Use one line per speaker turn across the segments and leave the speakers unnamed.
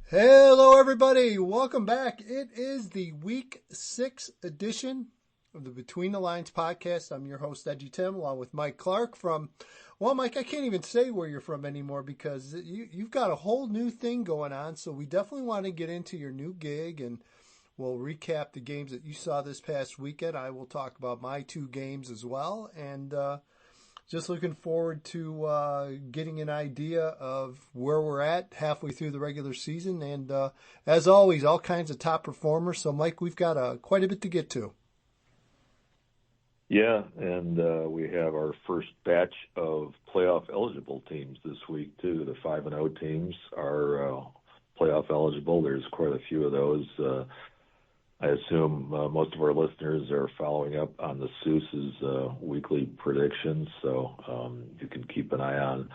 Hello, everybody. Welcome back. It is the Week 6 edition of the Between the Lines podcast. I'm your host, EDGYTIM, along with Mike Clark from, well, Mike, I can't even say where you're from anymore because you've got a whole new thing going on. So we definitely want to get into your new gig, and we'll recap the games that you saw this past weekend. I will talk about my two games as well. And just looking forward to getting an idea of where we're at halfway through the regular season. And as always, all kinds of top performers. So, Mike, we've got quite a bit to get to.
Yeah, and we have our first batch of playoff eligible teams this week, too. The 5-0 teams are playoff eligible. There's quite a few of those. I assume most of our listeners are following up on the Seuss's weekly predictions, so you can keep an eye on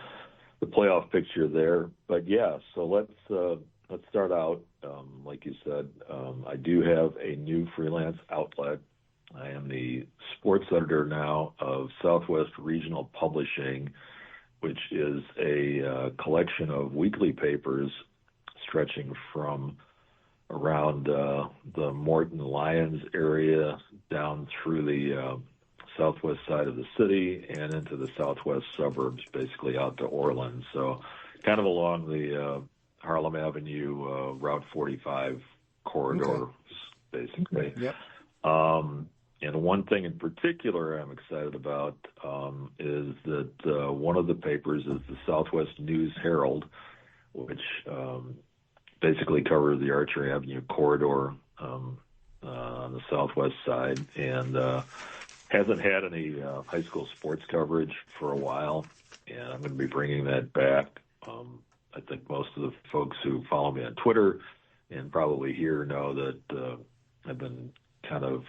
the playoff picture there. But yeah, so let's start out. Like you said, I do have a new freelance outlet. I am the sports editor now of Southwest Regional Publishing, which is a collection of weekly papers stretching from around the Morton Lions area down through the southwest side of the city and into the southwest suburbs, basically out to Orland. So kind of along the Harlem Avenue, Route 45 corridor, basically.
Yep.
And one thing in particular I'm excited about is that one of the papers is the Southwest News Herald, which basically covers the Archery Avenue corridor on the southwest side, and hasn't had any high school sports coverage for a while, and I'm going to be bringing that back. I think most of the folks who follow me on Twitter and probably here know that I've been kind of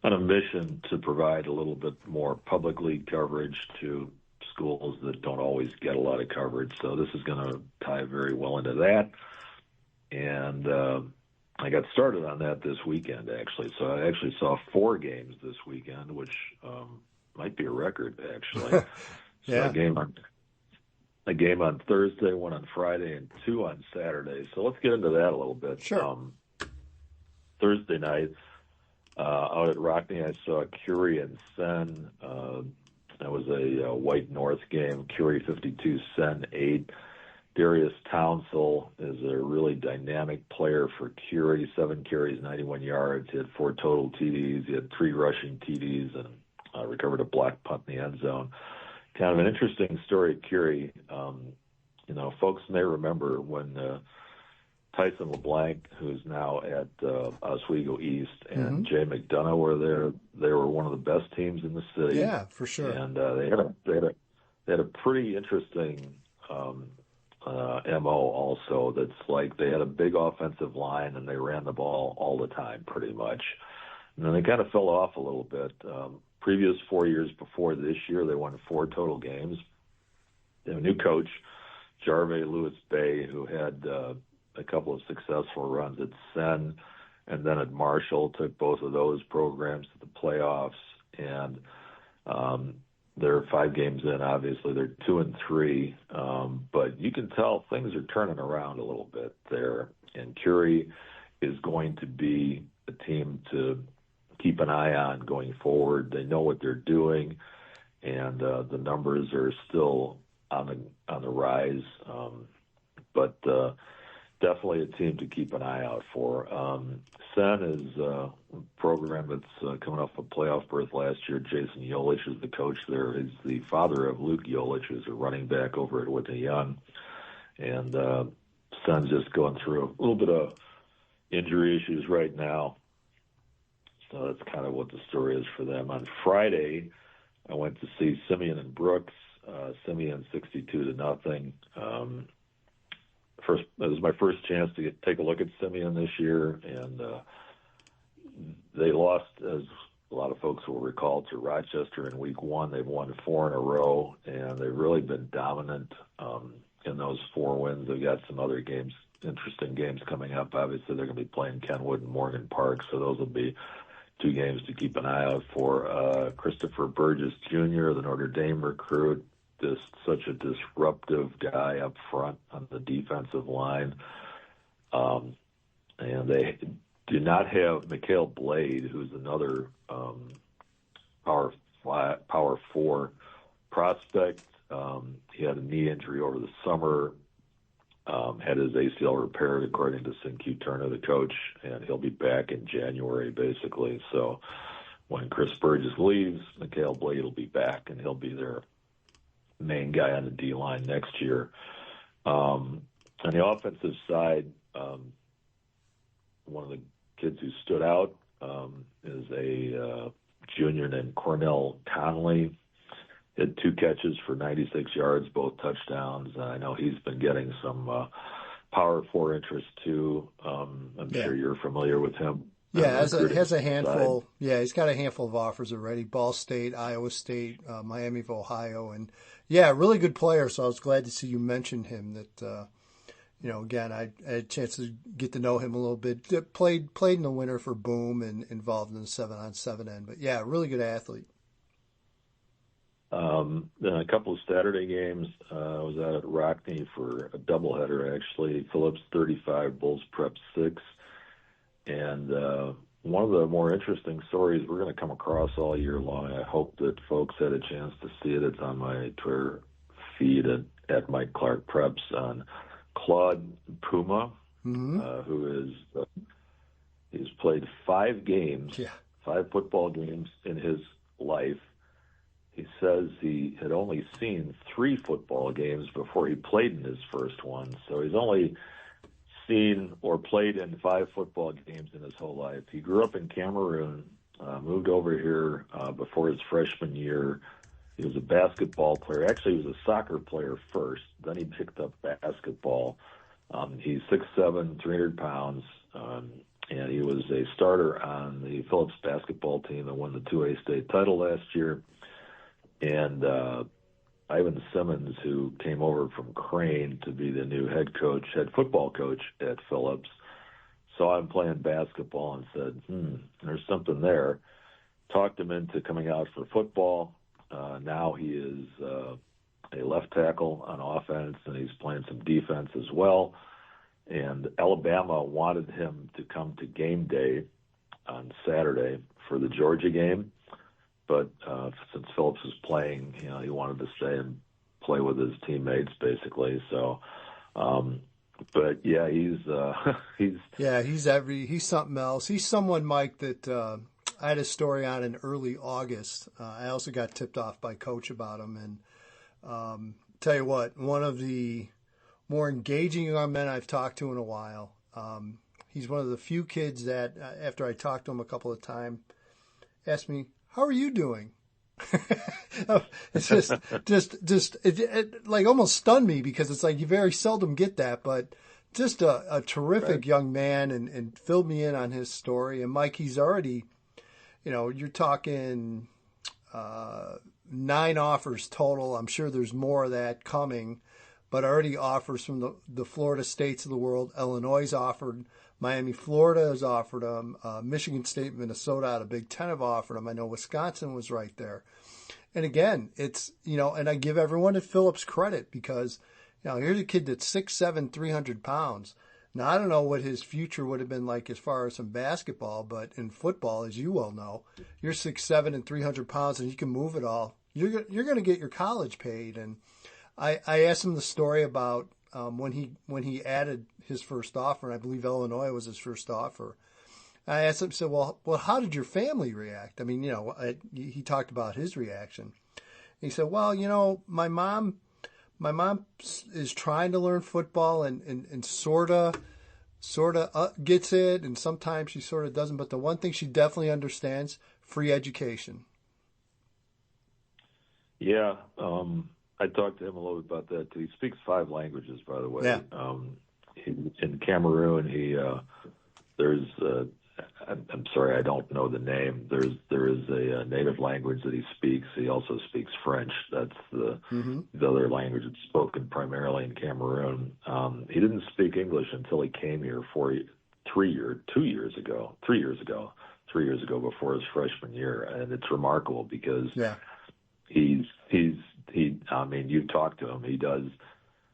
on a mission to provide a little bit more public league coverage to schools that don't always get a lot of coverage. So this is going to tie very well into that. And I got started on that this weekend, actually. So I actually saw 4 games this weekend, which might be a record, actually.
Yeah.
So a game on Thursday, 1 on Friday, and 2 on Saturday. So let's get into that a little bit.
Sure.
Thursday night, out at Rockney, I saw Curie and Sen. That was a White North game. Curie 52, Sen 8. Darius Townsel is a really dynamic player for Curie. 7 carries, 91 yards. He had 4 total TDs. He had 3 rushing TDs and recovered a block punt in the end zone. Kind of an interesting story at Curie. Folks may remember when Tyson LeBlanc, who's now at Oswego East, and Jay McDonough were there. They were one of the best teams in the city.
Yeah, for sure.
And they had a pretty interesting MO also. That's like they had a big offensive line and they ran the ball all the time, pretty much. And then they kind of fell off a little bit. Previous 4 years before this year, they won 4 total games. They have a new coach, Jarve Lewis Bay, who had a couple of successful runs at Sen and then at Marshall, took both of those programs to the playoffs. And they're 5 games in, obviously. They're 2-3. But you can tell things are turning around a little bit there. And Curie is going to be a team to keep an eye on going forward. They know what they're doing, and the numbers are still on the rise. But definitely a team to keep an eye out for. Sen is a program that's coming off a playoff berth last year. Jason Yolich is the coach there. He's the father of Luke Yolich, who's a running back over at Whitney Young. And Sen's just going through a little bit of injury issues right now. So that's kind of what the story is for them. On Friday, I went to see Simeon and Brooks. Simeon 62-0. It was my first chance to take a look at Simeon this year, and they lost, as a lot of folks will recall, to Rochester in week 1. They've won 4 in a row, and they've really been dominant in those 4 wins. They've got some other games, interesting games coming up. Obviously, they're going to be playing Kenwood and Morgan Park, so those will be 2 games to keep an eye out for. Christopher Burgess Jr., the Notre Dame recruit, such a disruptive guy up front on the defensive line, And they do not have Mikhail Blade, who's another power 4 prospect. He had a knee injury over the summer, had his ACL repaired, according to Sin-Q Turner, the coach, and he'll be back in January, basically. So when Chris Burgess leaves, Mikhail Blade will be back, and he'll be their main guy on the D-line next year. On the offensive side, one of the kids who stood out is a junior named Cornell Conley. He had 2 catches for 96 yards, both touchdowns. I know he's been getting some Power 4 interest too. I'm sure you're familiar with him.
Yeah, has a handful. Side. Yeah, he's got a handful of offers already. Ball State, Iowa State, Miami of Ohio, and really good player. So I was glad to see you mention him. That again, I had a chance to get to know him a little bit. Played in the winter for Boom and involved in the 7-on-7 end. But yeah, really good athlete.
Then a couple of Saturday games. I was out at Rockney for a doubleheader, actually. Phillips 35, Bulls Prep 6. And one of the more interesting stories we're going to come across all year long, I hope that folks had a chance to see it. It's on my Twitter feed at Mike Clark Preps, on Claude Puma, who is he's played 5 games, 5 football games in his life. He says he had only seen 3 football games before he played in his first one. So he's only seen or played in 5 football games in his whole life. He grew up in Cameroon, moved over here before his freshman year. He was a basketball player. Actually, he was a soccer player first. Then he picked up basketball. He's 6'7", 300 pounds, and he was a starter on the Phillips basketball team that won the 2A state title last year. And Ivan Simmons, who came over from Crane to be the new head football coach at Phillips, saw him playing basketball and said, there's something there. Talked him into coming out for football. Now he is a left tackle on offense, and he's playing some defense as well. And Alabama wanted him to come to game day on Saturday for the Georgia game. But since Phillips was playing, he wanted to stay and play with his teammates, basically. So, but yeah, he's
something else. He's someone, Mike, that I had a story on in early August. I also got tipped off by Coach about him, and tell you what, one of the more engaging young men I've talked to in a while. He's one of the few kids that, after I talked to him a couple of times, asked me, "How are you doing?" It's just it like almost stunned me, because it's like you very seldom get that, but just a terrific young man, and filled me in on his story. And Mike, he's already, you're talking 9 offers total. I'm sure there's more of that coming, but already offers from the Florida states of the world. Illinois offered. Miami, Florida has offered him. Michigan State, Minnesota out of Big Ten have offered him. I know Wisconsin was right there. And again, it's, and I give everyone at Phillips credit, because, here's a kid that's 6'7", 300 pounds. Now, I don't know what his future would have been like as far as some basketball, but in football, as you well know, you're 6'7" and 300 pounds and you can move it all. You're going to get your college paid. And I asked him the story about when he added his first offer, and I believe Illinois was his first offer. I asked him, said, well, how did your family react? I mean, he talked about his reaction. He said, well, my mom is trying to learn football and sort of gets it, and sometimes she sort of doesn't. But the one thing she definitely understands, free education. Yeah.
I talked to him a little bit about that too. He speaks 5 languages, by the way.
Yeah.
In Cameroon, I'm sorry, I don't know the name. There is a native language that he speaks. He also speaks French. That's the other language that's spoken primarily in Cameroon. He didn't speak English until he came here 3 years ago before his freshman year, and it's remarkable because I mean, you talk to him.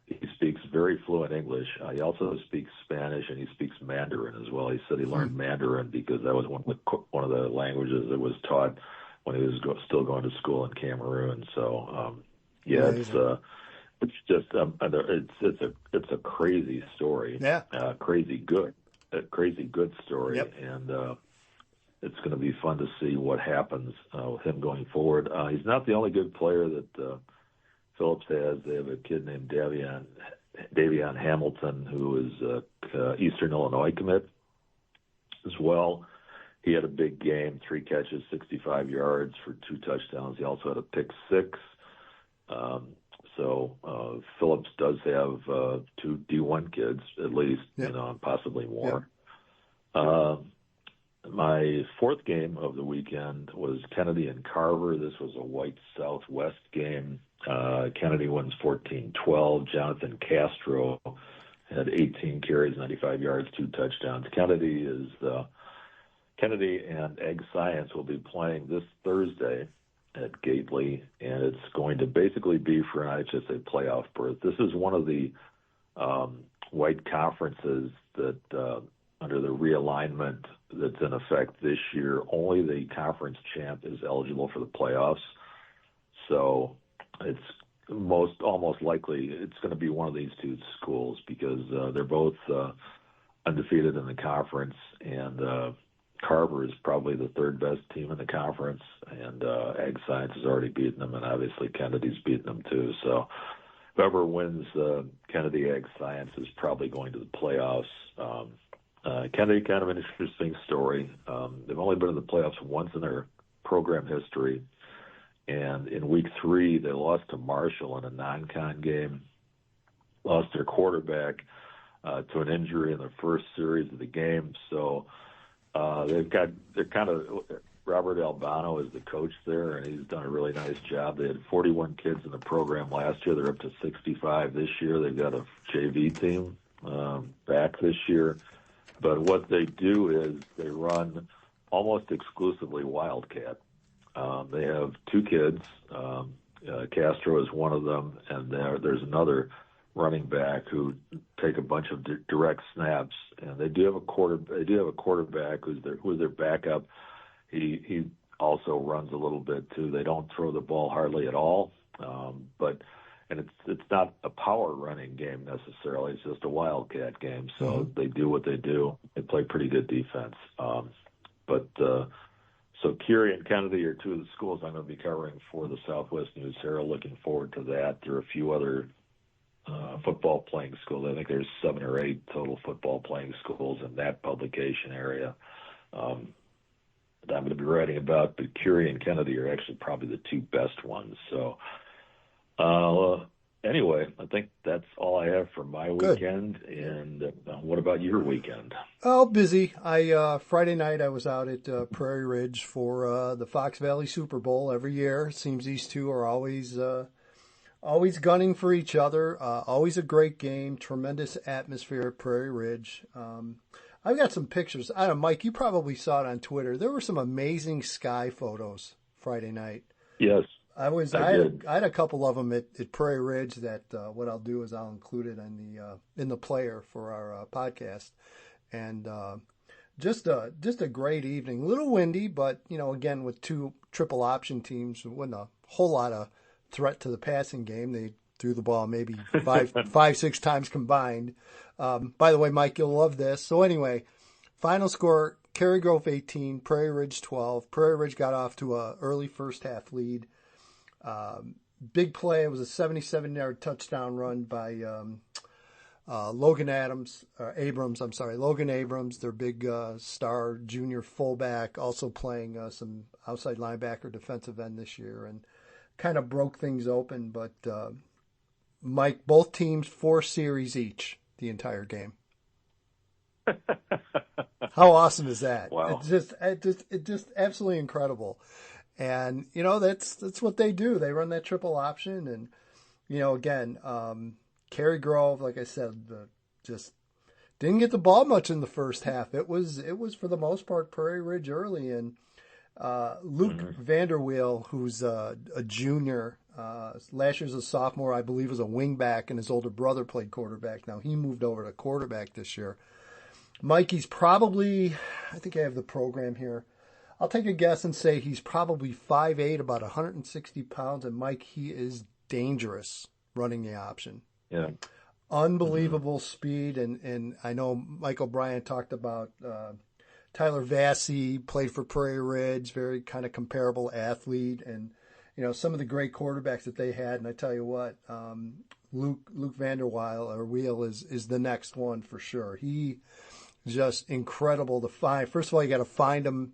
he speaks very fluent English. He also speaks Spanish, and he speaks Mandarin as well. He said he learned Mandarin because that was one of the languages that was taught when he was still going to school in Cameroon. So, it's just it's a crazy story.
Yeah,
a crazy good story.
Yep.
And it's going to be fun to see what happens with him going forward. He's not the only good player that Phillips has. They have a kid named Davion Hamilton, who is Eastern Illinois commit as well. He had a big game, 3 catches, 65 yards for 2 touchdowns. He also had a pick 6. So Phillips does have 2 D1 kids at least,
Yep.
and possibly more.
Yep.
My 4th game of the weekend was Kennedy and Carver. This was a white Southwest game. Kennedy wins 14-12. Jonathan Castro had 18 carries, 95 yards, 2 touchdowns. Kennedy and Egg Science will be playing this Thursday at Gately, and it's going to basically be for an IHSA playoff berth. This is one of the white conferences that, under the realignment that's in effect this year, only the conference champ is eligible for the playoffs. So it's almost likely it's going to be one of these 2 schools because they're both undefeated in the conference, and Carver is probably the 3rd best team in the conference, and Ag Science has already beaten them, and obviously Kennedy's beaten them too. So whoever wins Kennedy Ag Science is probably going to the playoffs. Kennedy, kind of an interesting story. They've only been in the playoffs once in their program history, and in week 3 they lost to Marshall in a non-con game, lost their quarterback to an injury in the first series of the game. So Robert Albano is the coach there, and he's done a really nice job. They had 41 kids in the program last year. They're up to 65 this year. They've got a JV team back this year. But what they do is they run almost exclusively Wildcat. They have 2 kids. Castro is one of them, and there's another running back who take a bunch of direct snaps, and they do have a quarterback who's their backup. He also runs a little bit too. They don't throw the ball hardly at all, and it's not a power running game necessarily. It's just a Wildcat game. So they do what they do. They play pretty good defense. So Curie and Kennedy are 2 of the schools I'm going to be covering for the Southwest News Herald. Looking forward to that. There are a few other football playing schools. I think there's 7 or 8 total football playing schools in that publication area that I'm going to be writing about, but Curie and Kennedy are actually probably the 2 best ones. So anyway, I think that's all I have for my weekend. And what about your weekend?
Oh, busy. Friday night I was out at Prairie Ridge for the Fox Valley Super Bowl every year. It seems these 2 are always gunning for each other. Always a great game. Tremendous atmosphere at Prairie Ridge. I've got some pictures. I don't know, Mike, you probably saw it on Twitter. There were some amazing sky photos Friday night.
Yes,
I had a couple of them at Prairie Ridge that what I'll do is I'll include it in the player for our podcast. And just a great evening. A little windy, but again with 2 triple option teams, there wasn't a whole lot of threat to the passing game. They threw the ball maybe 5-6 times combined. By the way, Mike, you'll love this. So anyway, final score, Cary Grove 18, Prairie Ridge 12. Prairie Ridge got off to a early first half lead. Big play. It was a 77-yard touchdown run by Logan Abrams, their big star junior fullback, also playing some outside linebacker defensive end this year, and kind of broke things open. But Mike, both teams 4 series each the entire game. How awesome is that?
Wow.
It's just absolutely incredible. And that's what they do. They run that triple option, and again, Cary Grove, like I said, just didn't get the ball much in the first half. It was for the most part Prairie Ridge early, and Luke Vanderweel, who's a junior, last year's a sophomore, I believe, was a wingback, and his older brother played quarterback. Now he moved over to quarterback this year. Mikey's probably, I think I have the program here. I'll take a guess and say he's probably 5'8", about 160 pounds, and Mike, he is dangerous running the option.
Yeah.
Unbelievable speed, and I know Mike O'Brien talked about Tyler Vassey, played for Prairie Ridge, very kind of comparable athlete, and some of the great quarterbacks that they had. And I tell you what, Luke Wheel is the next one for sure. He is just incredible to find. First of all, you got to find him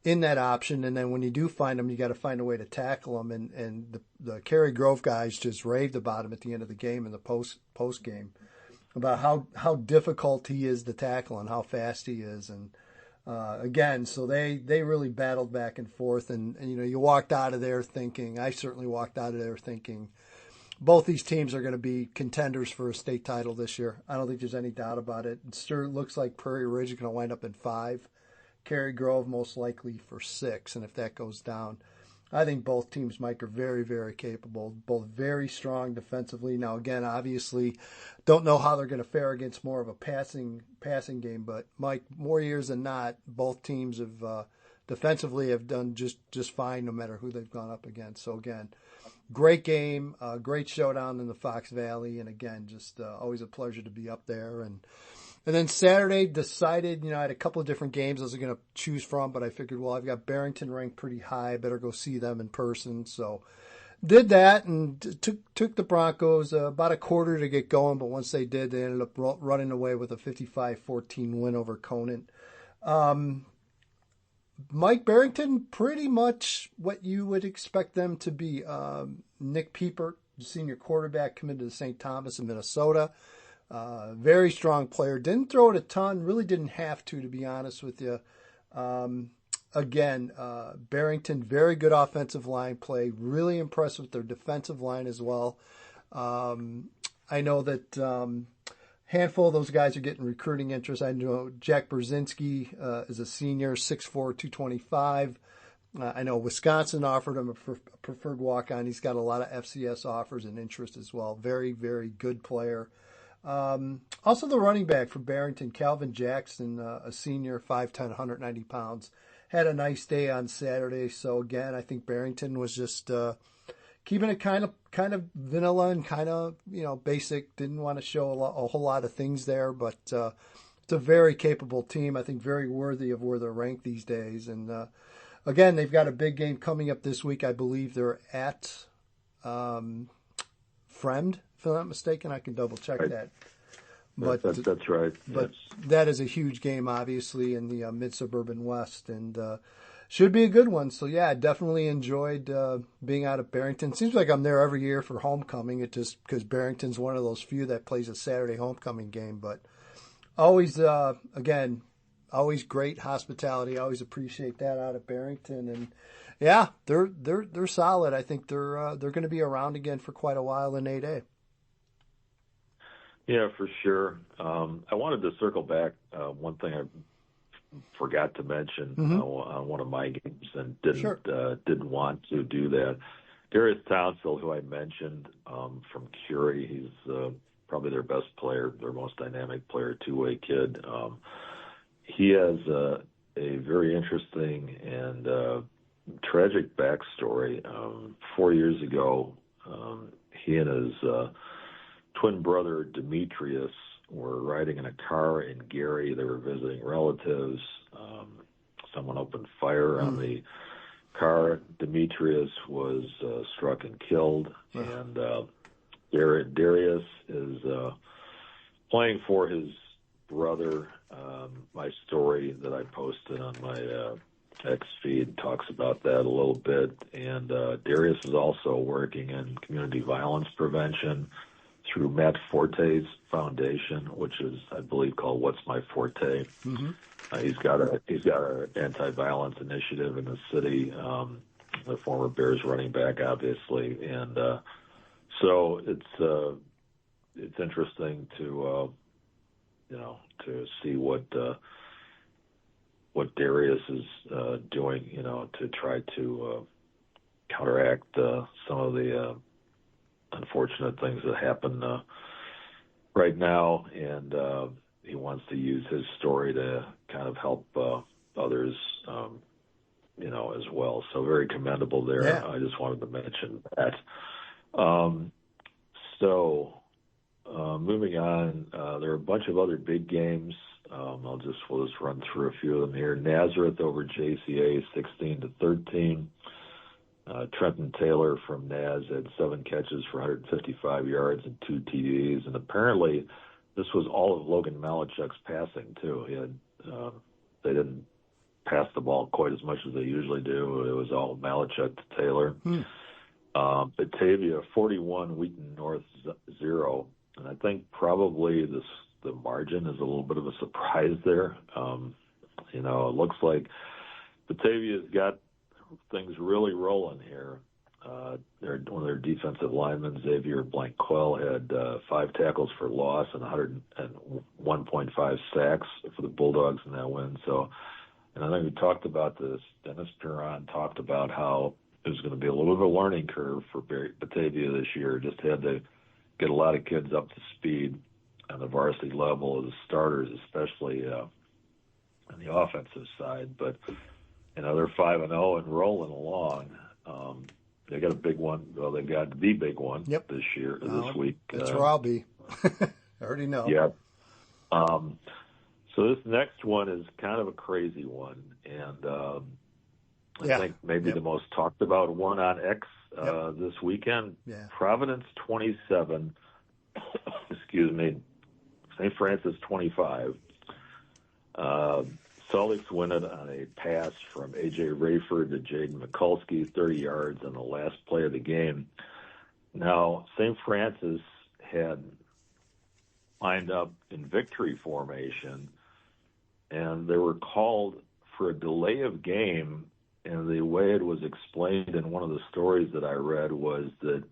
in that option, and then when you do find him, you got to find a way to tackle him. And the Cary Grove guys just raved about him at the end of the game in the post game about how difficult he is to tackle and how fast he is. And again, so they really battled back and forth, and you walked out of there thinking, I certainly walked out of there thinking, both these teams are going to be contenders for a state title this year. I don't think there's any doubt about it. It sure looks like Prairie Ridge is going to wind up in 5. Cary Grove most likely for 6, and if that goes down, I think both teams, Mike, are very, very capable, both very strong defensively. Now, again, obviously, don't know how they're going to fare against more of a passing game, but Mike, more years than not, both teams have defensively have done just fine no matter who they've gone up against. So again, great game, great showdown in the Fox Valley, and again, just always a pleasure to be up there. And then Saturday decided, I had a couple of different games I was going to choose from, but I figured, well, I've got Barrington ranked pretty high. I better go see them in person. So did that and took the Broncos about a quarter to get going, but once they did, they ended up running away with a 55-14 win over Conant. Mike, Barrington, pretty much what you would expect them to be. Nick Piepert, the senior quarterback, committed to St. Thomas in Minnesota. Very strong player. Didn't throw it a ton. Really didn't have to be honest with you. Again, Barrington, very good offensive line play. Really impressed with their defensive line as well. I know that handful of those guys are getting recruiting interest. I know Jack Brzezinski is a senior, 6'4", 225. I know Wisconsin offered him a preferred walk-on. He's got a lot of FCS offers and interest as well. Very, very good player. Also the running back for Barrington, Calvin Jackson, a senior, 5'10", 190 pounds, had a nice day on Saturday. So again, I think Barrington was just keeping it kind of vanilla and kind of basic. Didn't want to show a whole lot of things there, but it's a very capable team. I think very worthy of where they're ranked these days. And again, they've got a big game coming up this week. I believe they're at Fremd, if I'm not mistaken. I can double check that. But
that's right.
But that is a huge game, obviously, in the mid-suburban West, and should be a good one. So yeah, definitely enjoyed being out at Barrington. Seems like I'm there every year for homecoming. It just because Barrington's one of those few that plays a Saturday homecoming game. But always, again, always great hospitality. Always appreciate that out at Barrington, and yeah, they're solid. I think they're going to be around again for quite a while in 8A.
Yeah, for sure. I wanted to circle back. One thing I forgot to mention on one of my games and didn't want to do that. Darius Townsel, who I mentioned from Curie, he's probably their best player, their most dynamic player, two-way kid. He has a very interesting and tragic backstory. 4 years ago, he and his twin brother Demetrius were riding in a car in Gary. They were visiting relatives. Someone opened fire on the car. Demetrius was struck and killed, and Darius is playing for his brother. My story that I posted on my X feed talks about that a little bit, and Darius is also working in community violence prevention through Matt Forte's foundation, which is, I believe, called What's My Forte. He's got an anti-violence initiative in the city. The former Bears running back, obviously, and so it's interesting to to see what what Darius is doing, to try to counteract some of the unfortunate things that happen right now, and he wants to use his story to kind of help others, as well. So very commendable there.
Yeah.
I just wanted to mention that. Moving on, there are a bunch of other big games. We'll just run through a few of them here. Nazareth over JCA, 16-13. Trenton Taylor from Naz had 7 catches for 155 yards and 2 TDs, and apparently this was all of Logan Malachuk's passing too. They didn't pass the ball quite as much as they usually do. It was all Malachuk to Taylor. Batavia 41, Wheaton North 0, and I think probably the margin is a little bit of a surprise there. It looks like Batavia's got things really rolling here. One of their defensive linemen, Xavier Blanquel, had 5 tackles for loss and 101.5 sacks for the Bulldogs in that win. So, and I think we talked about this. Dennis Perron talked about how it was going to be a little bit of a learning curve for Batavia this year. Just had to get a lot of kids up to speed on the varsity level as starters, especially on the offensive side. But they're 5-0 and rolling along. They got a big one. Well, they got the big one this week.
That's where I'll be. I already know.
Yeah. So this next one is kind of a crazy one, and I think maybe the most talked about one on X this weekend. Yeah. Providence 27. Excuse me. St. Francis 25. Celtics win it on a pass from A.J. Rayford to Jaden Mikulski, 30 yards on the last play of the game. Now, St. Francis had lined up in victory formation, and they were called for a delay of game, and the way it was explained in one of the stories that I read was that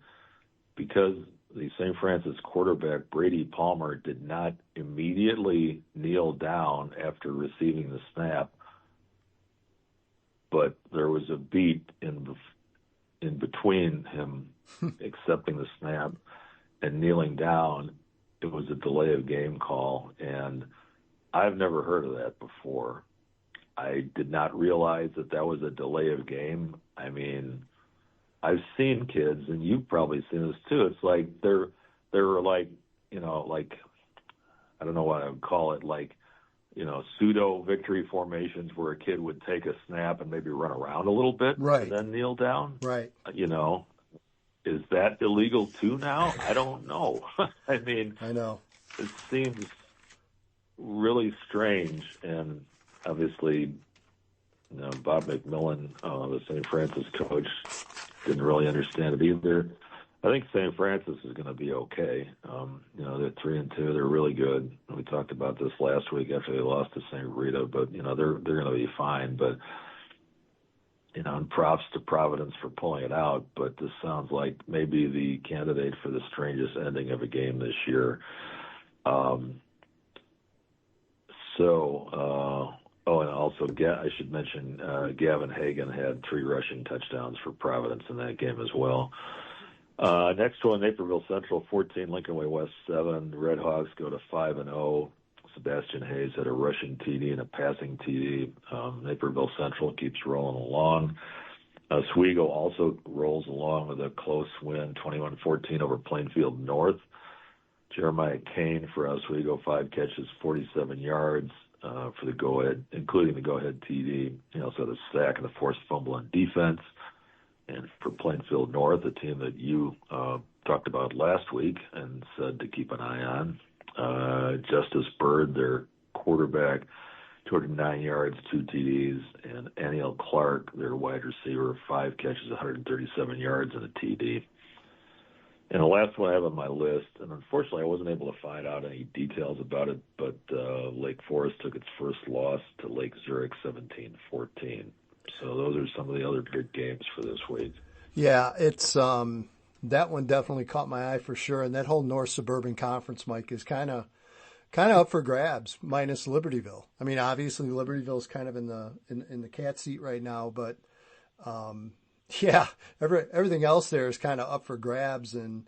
because the St. Francis quarterback, Brady Palmer, did not immediately kneel down after receiving the snap, but there was a beat in between him accepting the snap and kneeling down. It was a delay of game call, and I've never heard of that before. I did not realize that was a delay of game. I mean, I've seen kids, and you've probably seen this too. It's like they're like, like, I don't know what I would call it, like, pseudo victory formations where a kid would take a snap and maybe run around a little bit and then kneel down.
Right.
Is that illegal too now? I don't know. I mean,
I know.
It seems really strange, and obviously, Bob McMillan, the St. Francis coach, didn't really understand it either. I think St. Francis is going to be okay. They're 3-2. They're really good. We talked about this last week after they lost to St. Rita, but they're going to be fine. But and props to Providence for pulling it out. But this sounds like maybe the candidate for the strangest ending of a game this year. And also, I should mention, Gavin Hagan had 3 rushing touchdowns for Providence in that game as well. Next one, Naperville Central 14, Lincoln Way West 7. Red Hawks go to 5-0. Sebastian Hayes had a rushing TD and a passing TD. Naperville Central keeps rolling along. Oswego also rolls along with a close win, 21-14 over Plainfield North. Jeremiah Kane for Oswego, 5 catches, 47 yards for the go-ahead, including the go-ahead TD. He also had a sack and a forced fumble on defense. And for Plainfield North, a team that you talked about last week and said to keep an eye on, Justice Bird, their quarterback, 209 yards, 2 TDs, and Aniel Clark, their wide receiver, 5 catches, 137 yards, and a TD. And the last one I have on my list, and unfortunately I wasn't able to find out any details about it, but Lake Forest took its first loss to Lake Zurich, 17-14. So those are some of the other big games for this week.
Yeah, it's that one definitely caught my eye for sure. And that whole North Suburban Conference, Mike, is kind of kind of up for grabs, minus Libertyville. I mean, obviously Libertyville's kind of in the cat seat right now, but yeah, everything else there is kind of up for grabs. And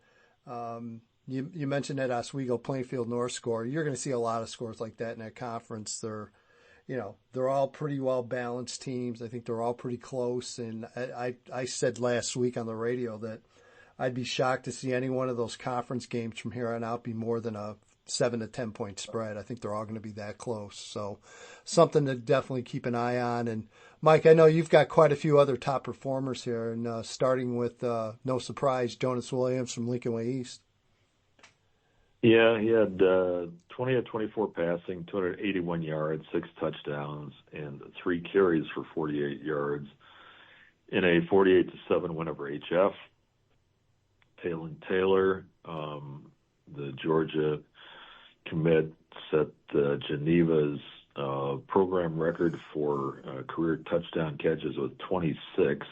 you mentioned that Oswego Plainfield North score. You're going to see a lot of scores like that in that conference. They're all pretty well balanced teams. I think they're all pretty close. And I said last week on the radio that I'd be shocked to see any one of those conference games from here on out be more than a 7 to 10 point spread. I think they're all going to be that close. So something to definitely keep an eye on. And Mike, I know you've got quite a few other top performers here, and starting with, no surprise, Jonas Williams from Lincoln Way East.
Yeah, he had 20 of 24 passing, 281 yards, 6 touchdowns, and 3 carries for 48 yards in a 48-7 win over HF. Taylor Taylor, the Georgia commit, set Geneva's program record for career touchdown catches with 26.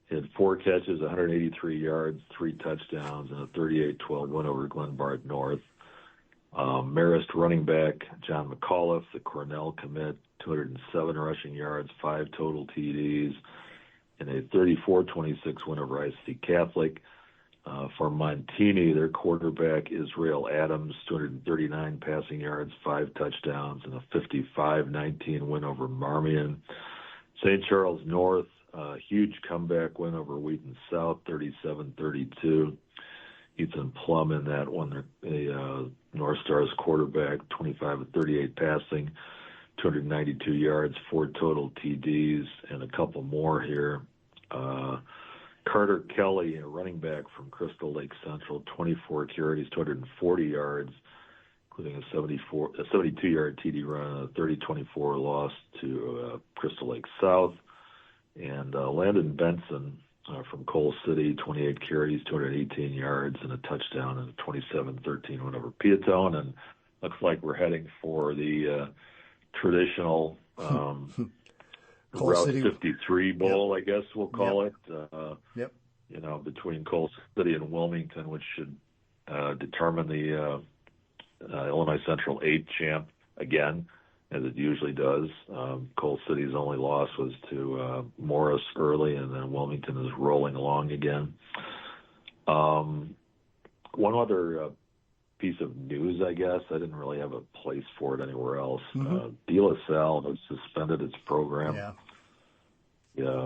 He had 4 catches, 183 yards, 3 touchdowns, and a 38-12 win over Glenbard North. Marist running back John McAuliffe, the Cornell commit, 207 rushing yards, 5 total TDs, and a 34-26 win over IHSA Catholic. For Montini, their quarterback Israel Adams, 239 passing yards, 5 touchdowns, and a 55-19 win over Marmion. St. Charles North, huge comeback win over Wheaton South, 37-32. Ethan Plum in that one, North Stars quarterback, 25 of 38 passing, 292 yards, 4 total TDs, and a couple more here. Carter Kelly, a running back from Crystal Lake Central, 24 carries, 240 yards, including a 72-yard TD run, a 30-24 loss to Crystal Lake South. And Landon Benson from Coal City, 28 carries, 218 yards, and a touchdown, and a 27-13 win over Piatone. And looks like we're heading for the traditional Route 53 Bowl, yep. I guess we'll call it.
Yep.
Between Coal City and Wilmington, which should determine the Illinois Central 8 champ again, as it usually does. Coal City's only loss was to Morris early, and then Wilmington is rolling along again. One other piece of news, I guess. I didn't really have a place for it anywhere else. De La Salle has suspended its program. Yeah.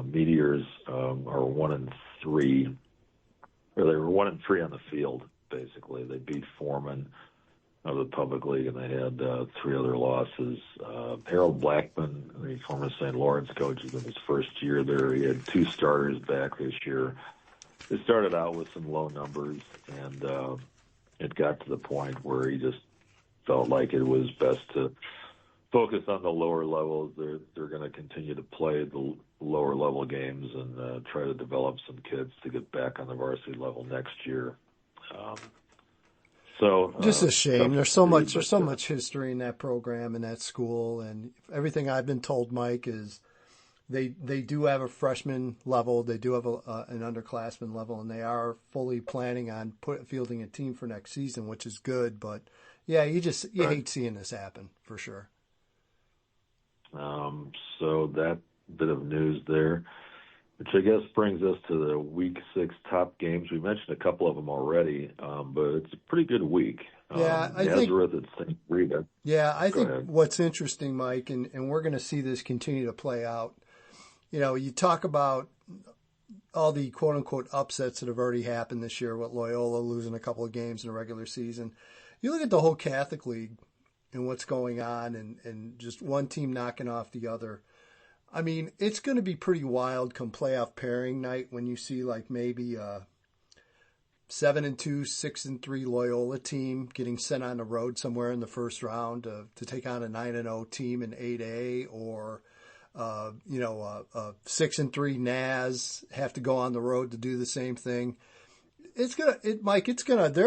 Meteors are 1-3, or they were 1-3 on the field. Basically, they beat Foreman of the Public League, and they had 3 other losses. Harold Blackman, the former St. Lawrence coach, is in his first year there. He had 2 starters back this year. They started out with some low numbers, and it got to the point where he just felt like it was best to focus on the lower levels. They're going to continue to play the lower level games and try to develop some kids to get back on the varsity level next year.
Just a shame. There's so much history in that program and that school, and everything I've been told, Mike, is they do have a freshman level, they do have an underclassman level, and they are fully planning on fielding a team for next season, which is good. But yeah, you hate seeing this happen for sure.
So that bit of news there, which I guess brings us to the Week 6 top games. We mentioned a couple of them already, but it's a pretty good week.
Yeah,
Nazareth at St. Rita.
Yeah, I think what's interesting, Mike, and we're going to see this continue to play out. You talk about all the quote-unquote upsets that have already happened this year, with Loyola losing a couple of games in the regular season. You look at the whole Catholic League and what's going on, and just one team knocking off the other. I mean, it's going to be pretty wild come playoff pairing night when you see like maybe a 7-2, 6-3 Loyola team getting sent on the road somewhere in the first round to take on a 9-0 team in 8A, or a 6-3 Naz have to go on the road to do the same thing. There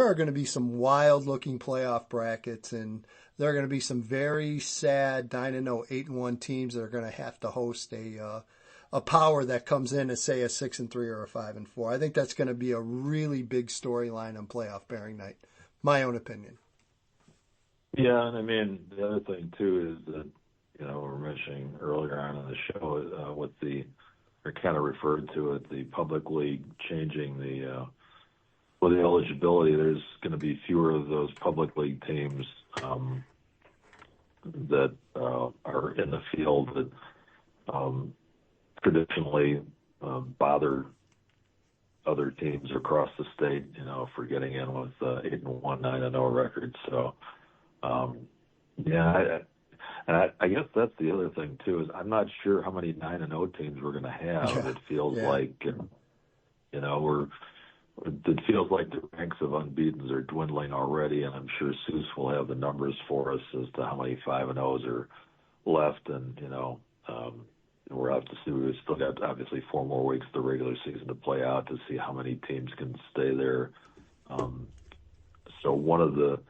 are going to be some wild looking playoff brackets, and there are going to be some very sad 9-0, 8-1 teams that are going to have to host a power that comes in as, say, a 6-3 or a 5-4. I think that's going to be a really big storyline on playoff pairing night. My own opinion.
Yeah, and I mean, the other thing, too, is that, we were mentioning earlier on in the show with or kind of referred to it, the public league changing the eligibility. There's going to be fewer of those public league teams that are in the field that traditionally bother other teams across the state, for getting in with 8-1, 9-0 records. So, I guess that's the other thing too, is I'm not sure how many 9-0 teams we're going to have.
Yeah.
It feels like, it feels like the ranks of unbeatens are dwindling already, and I'm sure Seuss will have the numbers for us as to how many 5-0s are left, and we're out to see. We've still got obviously 4 more weeks of the regular season to play out to see how many teams can stay there. So one of the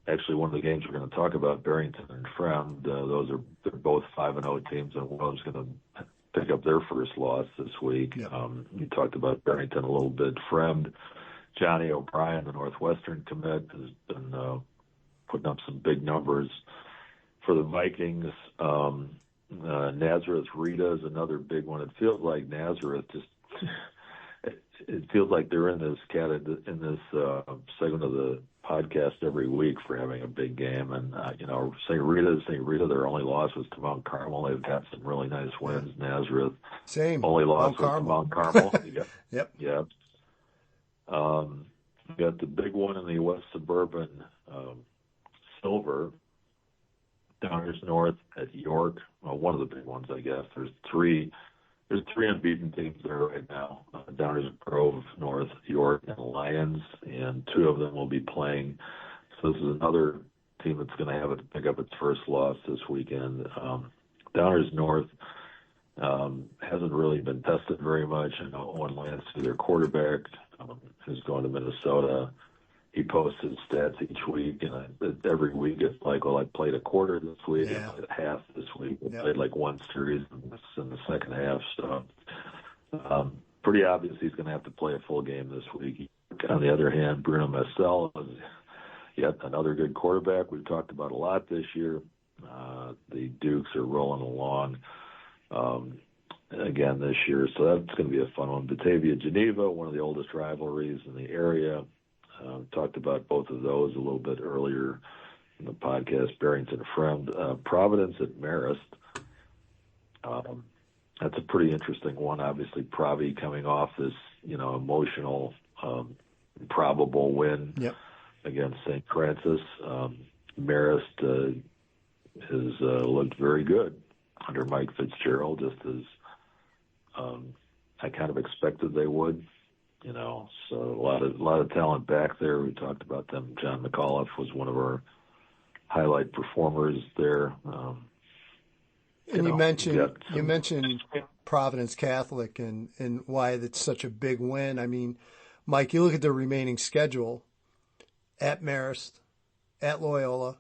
games we're going to talk about, Barrington and Friend, they're both 5-0 teams, and one of them's going to pick up their first loss this week.
Yep.
You talked about Barrington a little bit. Friend, Johnny O'Brien, the Northwestern commit, has been putting up some big numbers for the Vikings. Nazareth Rita is another big one. It feels like Nazareth just it feels like they're in this segment of the podcast every week for having a big game. And St. Rita, their only loss was to Mount Carmel. They've got some really nice wins. Nazareth,
same
only loss was to Mount Carmel.
Yep.
Yep. You got the big one in the West Suburban Silver. Downers North at York, one of the big ones, I guess. There's three unbeaten teams there right now. Downers Grove, North, York, and Lions, and 2 of them will be playing. So this is another team that's going to have it pick up its first loss this weekend. Downers North hasn't really been tested very much. I know Owen Lansky, their quarterback, who's going to Minnesota. He posts his stats each week, and every week it's like, well, I played a quarter this week, I played a half this week, I played like one series in the second half. So pretty obvious he's going to have to play a full game this week. On the other hand, Bruno Massell is yet another good quarterback we've talked about a lot this year. The Dukes are rolling along again this year, so that's going to be a fun one. Batavia, Geneva, one of the oldest rivalries in the area. Talked about both of those a little bit earlier in the podcast. Barrington Friend, Providence at Marist. That's a pretty interesting one. Obviously, Provi coming off this, emotional, probable win against St. Francis. Marist has looked very good under Mike Fitzgerald, just as I kind of expected they would. So a lot of talent back there. We talked about them. John McAuliffe was one of our highlight performers there.
And you mentioned Providence Catholic and why that's such a big win. I mean, Mike, you look at the remaining schedule: at Marist, at Loyola,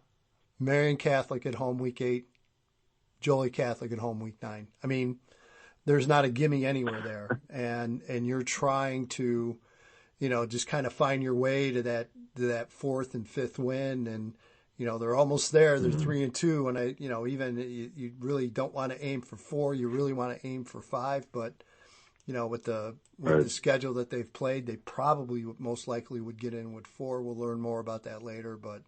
Marian Catholic at home week 8, Joliet Catholic at home week 9. I mean, there's not a gimme anywhere there, and you're trying to, just kind of find your way to that 4th and 5th win, and they're almost there. They're 3-2, and even you really don't want to aim for 4. You really want to aim for 5, but with the schedule that they've played, they probably most likely would get in with 4. We'll learn more about that later, but.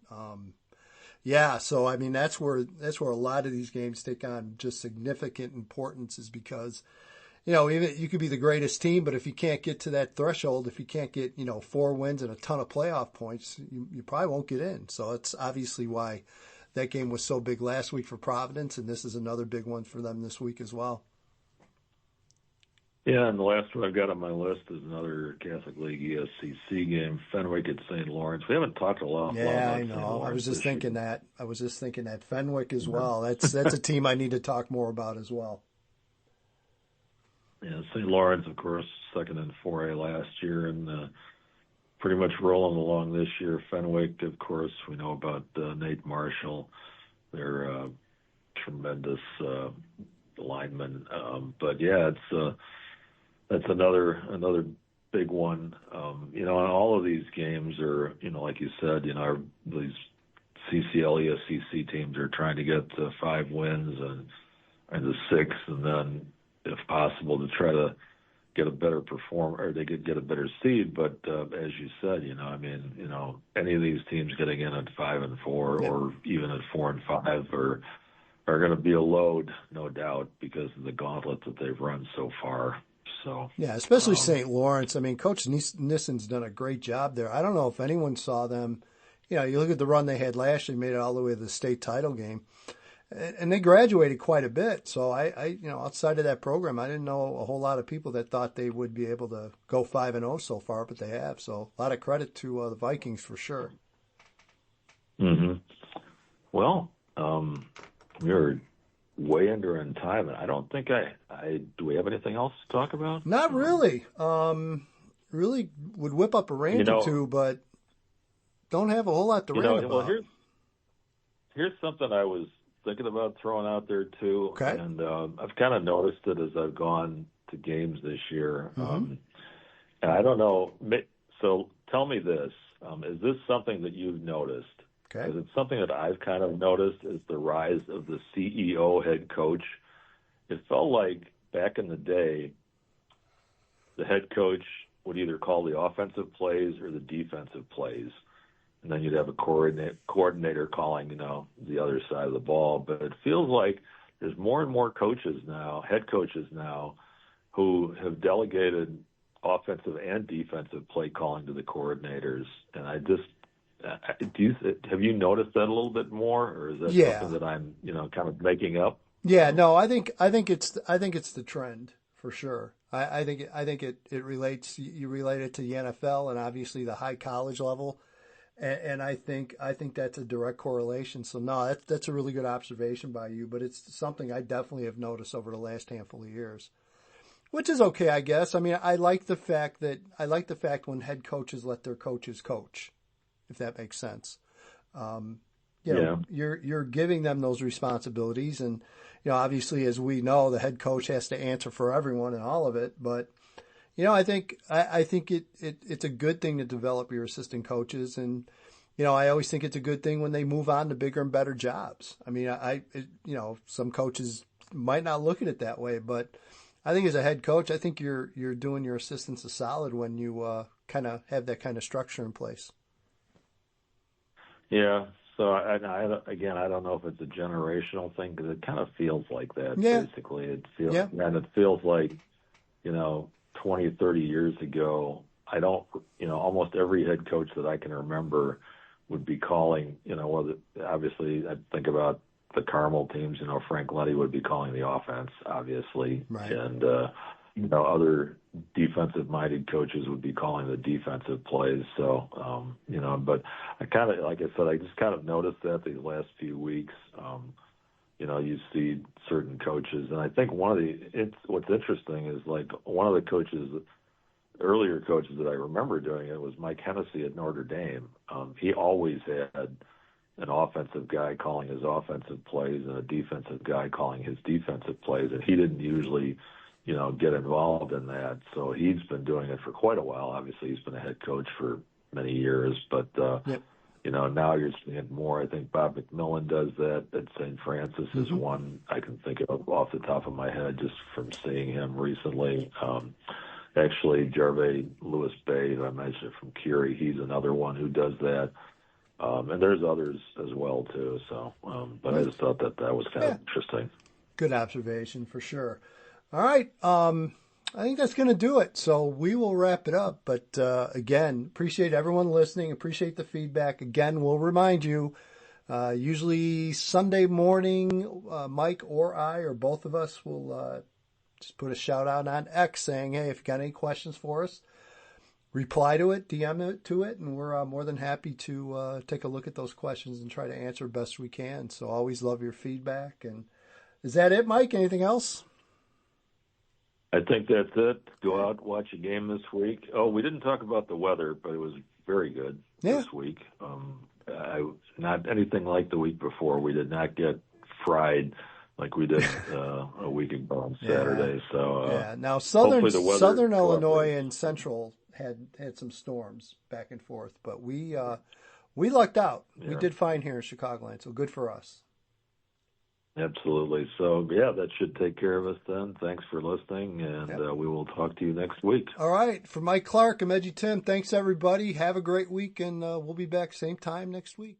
Yeah, so I mean that's where a lot of these games take on just significant importance, is because, even you could be the greatest team, but if you can't get to that threshold, if you can't get 4 wins and a ton of playoff points, you probably won't get in. So it's obviously why that game was so big last week for Providence, and this is another big one for them this week as well.
Yeah, and the last one I've got on my list is another Catholic League ESCC game, Fenwick at St. Lawrence. We haven't talked a lot about
I
St.
know.
Lawrence
I was just thinking that Fenwick as well. That's a team I need to talk more about as well.
Yeah, St. Lawrence, of course, second in 4A last year, and pretty much rolling along this year. Fenwick, of course, we know about Nate Marshall. They're tremendous linemen. But yeah, that's another big one. And all of these games are, like you said, are these CCL, ESCC teams are trying to get to 5 wins and to 6, and then, if possible, to try to get a better or they could get a better seed. But as you said, any of these teams getting in at 5 and 4, or even at 4 and 5, are going to be a load, no doubt, because of the gauntlet that they've run so far. So
yeah, especially St. Lawrence. I mean, Coach Nissen's done a great job there. I don't know if anyone saw them. You look at the run they had last year, made it all the way to the state title game, and they graduated quite a bit. So I outside of that program, I didn't know a whole lot of people that thought they would be able to go 5-0 so far, but they have. So a lot of credit to the Vikings for sure.
Mm-hmm. Well, we're way under in time, and I don't think do we have anything else to talk about?
Not really. Really would whip up a rant or two, but don't have a whole lot to rant about.
Well, here's something I was thinking about throwing out there too.
Okay.
And I've kind of noticed it as I've gone to games this year.
Mm-hmm.
And I don't know. So tell me this. Is this something that you've noticed?
Okay.
Because it's something that I've kind of noticed is the rise of the CEO head coach. It felt like back in the day, the head coach would either call the offensive plays or the defensive plays. And then you'd have a coordinator calling, the other side of the ball. But it feels like there's more and more coaches now, head coaches now, who have delegated offensive and defensive play calling to the coordinators. And have you noticed that a little bit more, or is that something that I'm, kind of making up?
Yeah, no, I think it's the trend for sure. I think it relates. You relate it to the NFL and obviously the high college level. And I think that's a direct correlation. So no, that's a really good observation by you. But it's something I definitely have noticed over the last handful of years, which is okay, I guess. I mean, I like the fact when head coaches let their coaches coach, if that makes sense. You're giving them those responsibilities, and obviously, as we know, the head coach has to answer for everyone and all of it. But I think it's a good thing to develop your assistant coaches, and I always think it's a good thing when they move on to bigger and better jobs. I mean, some coaches might not look at it that way, but I think as a head coach, I think you're doing your assistants a solid when you kind of have that kind of structure in place.
Yeah. So I don't know if it's a generational thing, because it kind of feels like that.
Yeah.
Basically, it feels like 20, 30 years ago, almost every head coach that I can remember would be calling, obviously I think about the Carmel teams, Frank Letty would be calling the offense, obviously.
Right.
And, other defensive minded coaches would be calling the defensive plays. So, but I kind of, like I said, I just kind of noticed that these last few weeks, you see certain coaches, and I think what's interesting is, like, one of the earlier coaches that I remember doing it was Mike Hennessy at Notre Dame. He always had an offensive guy calling his offensive plays and a defensive guy calling his defensive plays, and he didn't usually, get involved in that. So he's been doing it for quite a while. Obviously, he's been a head coach for many years, but
yep.
Now you're seeing it more. I think Bob McMillan does that at St. Francis is one I can think of off the top of my head just from seeing him recently. Actually, Gervais Lewis Bay, that I mentioned from Curie, he's another one who does that. And there's others as well, too. So, but I just thought that was kind of interesting.
Good observation for sure. All right. I think that's going to do it. So we will wrap it up. But again, appreciate everyone listening. Appreciate the feedback. Again, we'll remind you, usually Sunday morning, Mike or I or both of us will just put a shout out on X saying, hey, if you got any questions for us, reply to it, DM it to it, and we're more than happy to take a look at those questions and try to answer best we can. So always love your feedback. And is that it, Mike? Anything else?
I think that's it. Go out, watch a game this week. Oh, we didn't talk about the weather, but it was very good this week. Not anything like the week before. We did not get fried like we did a week ago on Saturday. So
now southern Illinois and Central had some storms back and forth, but we we lucked out.
Yeah.
We did fine here in Chicagoland, so good for us.
Absolutely. So, yeah, that should take care of us then. Thanks for listening, and we will talk to you next week.
All right. For Mike Clark, I'm EDGYTIM. Thanks, everybody. Have a great week, and we'll be back same time next week.